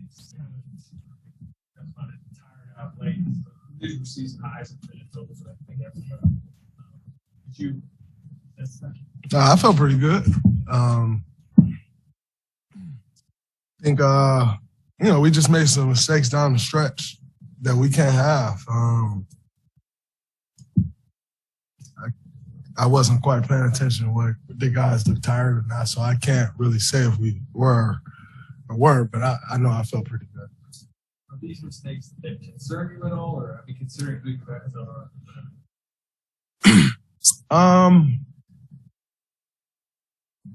It's kind of tired out late. These were season highs and minutes over for that thing everybody. Did you? I felt pretty good. I think we just made some mistakes down the stretch that we can't have. I wasn't quite paying attention to what the guys looked tired or not, so I can't really say if we were or weren't, but I know I felt pretty good. Are these mistakes that concern you at all, or are you considering who you guys are?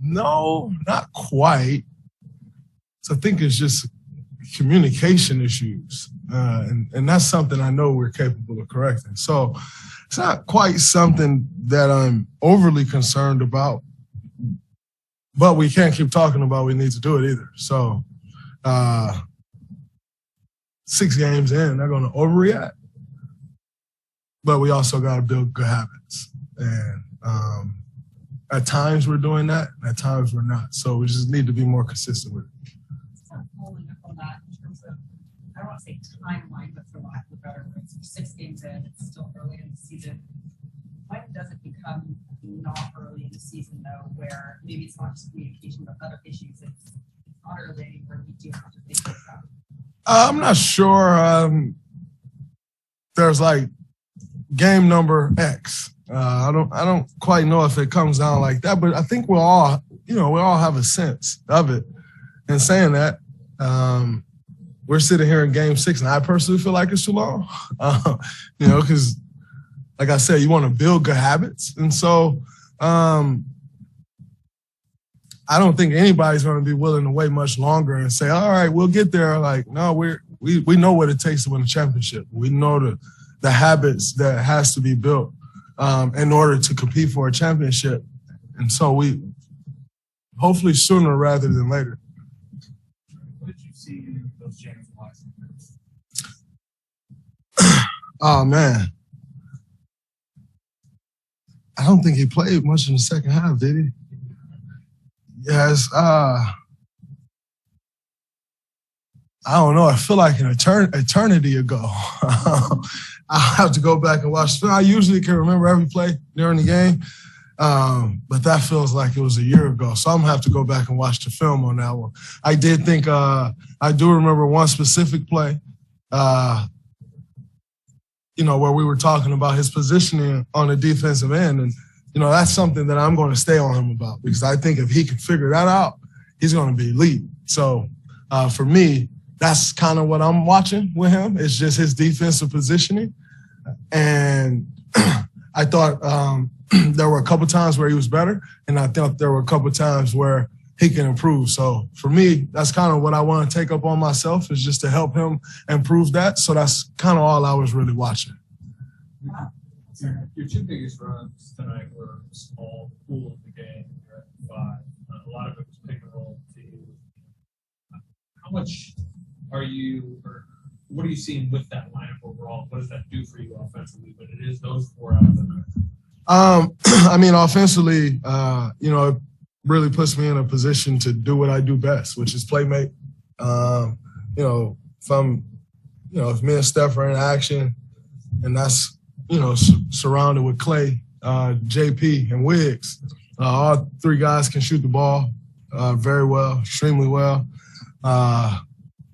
No, not quite. So I think it's just communication issues, and that's something I know we're capable of correcting. So it's not quite something that I'm overly concerned about, but we can't keep talking about we need to do it either. So 6 games in, they're going to overreact. But we also got to build good habits. And at times we're doing that, and at times we're not. So we just need to be more consistent with it. Kind of following up on that in terms of, I don't want to say timeline, but for lack of a better word, so 6 games in, it's still early in the season. When does it become not early in the season, though, where maybe it's not just communication, but other issues? It's not early where we do have to think about that. I'm not sure. There's like game number X. I don't quite know if it comes down like that, but I think we all have a sense of it. And saying that, we're sitting here in game 6, and I personally feel like it's too long. Because like I said, you want to build good habits. And so I don't think anybody's going to be willing to wait much longer and say, all right, we'll get there. Like, no, we know what it takes to win a championship. We know the habits that has to be built in order to compete for a championship. And so we hopefully sooner rather than later. What did you see in those James Watson minutes? Oh, man. I don't think he played much in the second half, did he? Yes. I don't know. I feel like an eternity ago. I'll have to go back and watch. I usually can remember every play during the game, but that feels like it was a year ago. So I'm going to have to go back and watch the film on that one. I did think I do remember one specific play, where we were talking about his positioning on the defensive end. And, that's something that I'm going to stay on him about, because I think if he can figure that out, he's going to be elite. So for me, that's kind of what I'm watching with him. It's just his defensive positioning. And I thought there were a couple times where he was better, and I thought there were a couple times where he can improve. So for me, that's kind of what I want to take up on myself, is just to help him improve that. So that's kind of all I was really watching. Your 2 biggest runs tonight were a small pool of the game. You're at 5. A lot of it was pick and roll to you. How much are you, or what are you seeing with that lineup overall? What does that do for you offensively? But it is those 4 out of the night. Offensively, it really puts me in a position to do what I do best, which is play make. If me and Steph are in action, and that's, surrounded with Clay, JP, and Wiggs, all 3 guys can shoot the ball very well, extremely well.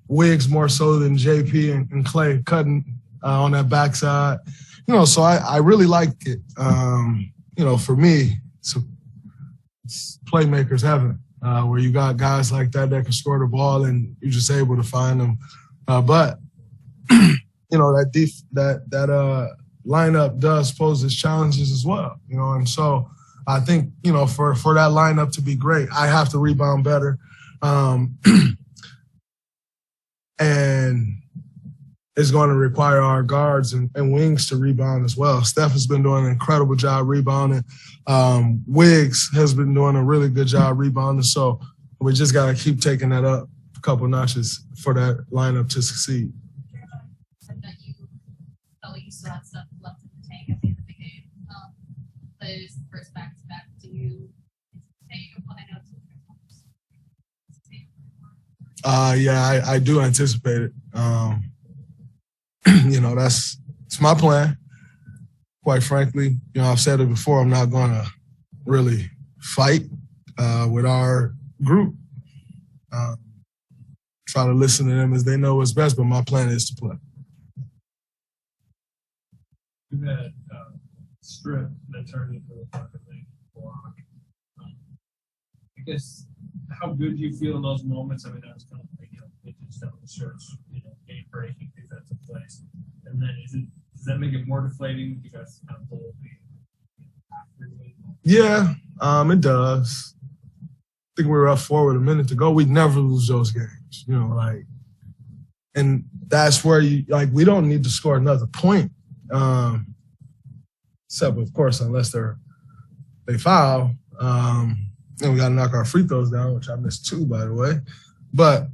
Wiggs more so than JP and Clay cutting on that backside. So I really like it. For me, it's playmakers heaven, where you got guys like that can score the ball, and you're just able to find them. But that lineup does pose its challenges as well. And so I think for that lineup to be great, I have to rebound better, and it's going to require our guards and wings to rebound as well. Steph has been doing an incredible job rebounding. Wiggs has been doing a really good job rebounding. So we just got to keep taking that up a couple notches for that lineup to succeed. Said that you felt like you still had stuff left in the tank at the end of the game. But it is the first back-to-back. Do you take a play notes? Yeah, I do anticipate it. It's my plan. Quite frankly, I've said it before. I'm not going to really fight with our group. Try to listen to them as they know what's best, but my plan is to play. We've had strip that turned into a fucking block. I guess how good do you feel in those moments? I mean, that was kind of like, pitches down the stretch, game breaking defensive plays. And then does that make it more deflating? You guys kind of pull Yeah, it does. I think we were up 4 with a minute to go. We'd never lose those games, and that's where we don't need to score another point. Except, of course, unless they foul. And we got to knock our free throws down, which I missed 2, by the way. But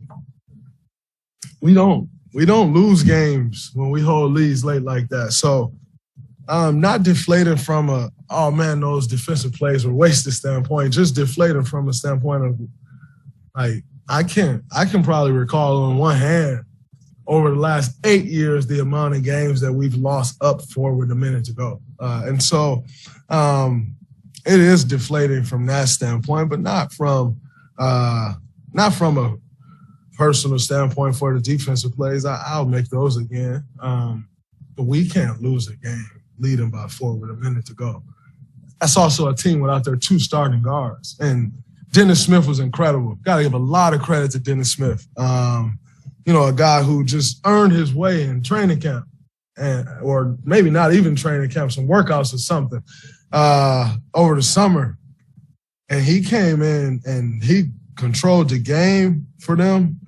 we don't lose games when we hold leads late like that. So not deflated from those defensive plays were wasted standpoint, just deflated from a standpoint of I can probably recall on one hand over the last 8 years the amount of games that we've lost up 4 with a minute to go. And so it is deflating from that standpoint, but not from a personal standpoint for the defensive plays. I'll make those again. But we can't lose a game leading by 4 with a minute to go. That's also a team without their 2 starting guards. And Dennis Smith was incredible. Got to give a lot of credit to Dennis Smith. A guy who just earned his way in training camp, or maybe not even training camp, some workouts or something over the summer. And he came in and he controlled the game for them.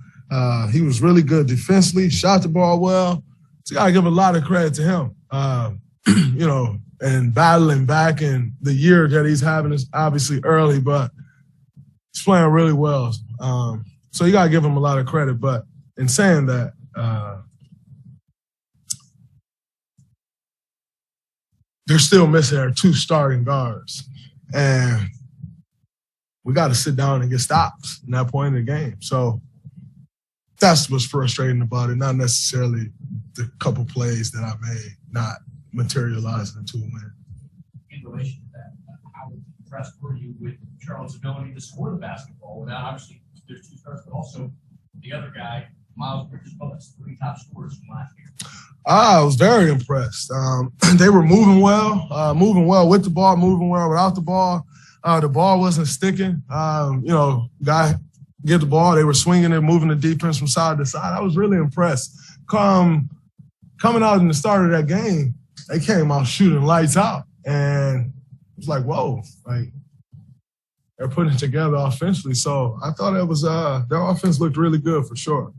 He was really good defensively, shot the ball well. So you got to give a lot of credit to him, and battling back in the year that he's having is obviously early, but he's playing really well. So you got to give him a lot of credit. But in saying that, they're still missing our 2 starting guards. And we got to sit down and get stops in that point in the game. So that's what's frustrating about it, not necessarily the couple plays that I made not materializing into a win. In relation to that, how impressed were you with Charles' ability to score the basketball without, obviously, there's 2 stars, but also the other guy, Miles Bridges-Phillips, 3 top scorers from last year? I was very impressed. They were moving well with the ball, moving well without the ball. The ball wasn't sticking. Guy get the ball. They were swinging it, moving the defense from side to side. I was really impressed. Coming out in the start of that game, they came out shooting lights out. And it was like, whoa, they're putting it together offensively. So I thought it was their offense looked really good for sure.